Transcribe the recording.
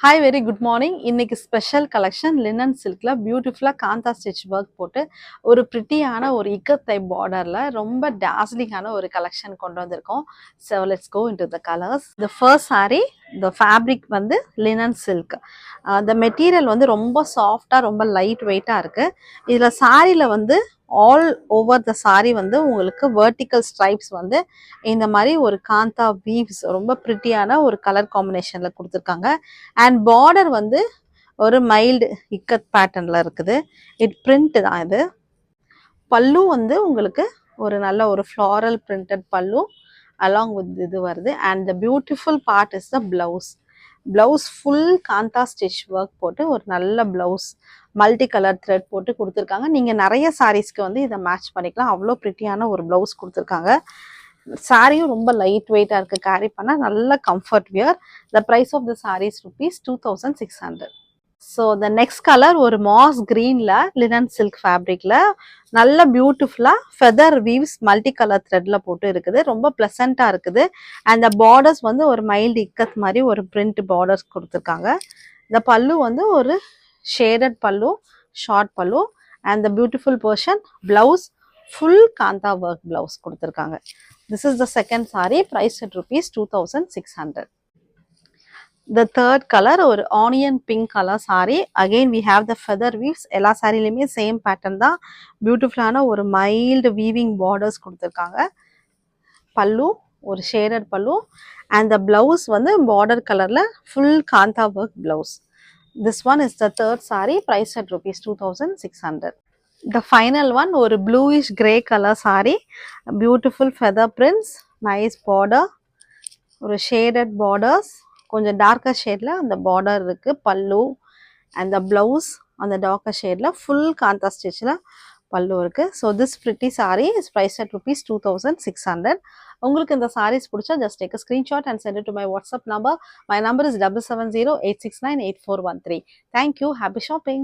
Hi, very good morning. இன்னைக்கு special collection linen சில்க்ல பியூட்டிஃபுல்லா Kantha stitch work போட்டு ஒரு பிரிட்டியான ஒரு இக்கத் டைப் பார்டர்ல ரொம்ப டாஸ்லிங்கான ஒரு கலெக்ஷன் கொண்டு வந்திருக்கோம். So let's go into the colours. The first saree, the fabric வந்து லினன் சில்க். அந்த மெட்டீரியல் வந்து ரொம்ப சாஃப்டா ரொம்ப லைட் வெயிட்டா இருக்கு. இதுல சாரியில வந்து ஆல் ஓவர் த saree வந்து உங்களுக்கு வெர்டிக்கல் ஸ்ட்ரைப்ஸ் வந்து இந்த மாதிரி ஒரு காந்தா வீவ்ஸ் ரொம்ப பிரிட்டியான ஒரு கலர் காம்பினேஷன்ல கொடுத்துருக்காங்க. அண்ட் பார்டர் வந்து ஒரு மைல்டு இக்கத் பேட்டர்ன்ல இருக்குது. பிரிண்ட் தான் இது. பல்லு வந்து உங்களுக்கு ஒரு நல்ல ஒரு floral printed pallu along with இது வருது. And the beautiful part is the blouse. Blouse full kantha stitch work போட்டு ஒரு நல்ல பிளவுஸ் மல்டி கலர் த்ரெட் போட்டு கொடுத்துருக்காங்க. நீங்கள் நிறைய சாரீஸ்க்கு வந்து இதை மேட்ச் பண்ணிக்கலாம். அவ்வளோ ப்ரிட்டியான ஒரு பிளவுஸ் கொடுத்துருக்காங்க. சாரியும் ரொம்ப லைட் வெயிட்டாக இருக்குது, கேரி பண்ணால் நல்ல comfort wear. The price of the sarees ₹2600. So the next colour ஒரு மாஸ் கிரீன்ல லினன் சில்க் ஃபேப்ரிக்ல நல்ல பியூட்டிஃபுல்லா ஃபெதர் வீவ்ஸ் மல்டி கலர் த்ரெட்ல போட்டு இருக்குது. ரொம்ப பிளசண்டா இருக்குது. அண்ட் த பார்டர்ஸ் வந்து ஒரு மைல்டு இக்கத் மாதிரி ஒரு பிரிண்ட் பார்டர்ஸ் கொடுத்துருக்காங்க. இந்த பல்லு வந்து ஒரு shaded pallu, short pallu. And the beautiful portion blouse full kantha work blouse கொடுத்துருக்காங்க. This is the second sari, price at ₹2600. The third color ஒரு onion pink colour sari. Again we have the feather weaves. எல்லா சாரிலையுமே சேம் பேட்டர்ன் தான். பியூட்டிஃபுல்லான ஒரு மைல்டு வீவிங் பார்டர்ஸ் கொடுத்துருக்காங்க. பல்லு ஒரு shaded pallu. And the blouse வந்து பார்டர் கலர்ல full kantha work blouse. This one is the third saree, price at ₹2600. The final one ஒரு bluish grey colour saree. Beautiful feather prints, nice border, ஒரு ஷேடட் பார்டர்ஸ், கொஞ்சம் darker ஷேட்ல அந்த பார்டர் இருக்கு. பல்லு அண்ட் த பிளவுஸ் அந்த darker ஷேட்ல ஃபுல் காந்தா ஸ்டிச்ல பல்லு இருக்கு. So this pretty saree is price at ₹2600. உங்களுக்கு இந்த சாரீஸ் பிடிச்சா just take a screenshot and send it to my WhatsApp number. My number is 7708698413. Thank you. Happy shopping.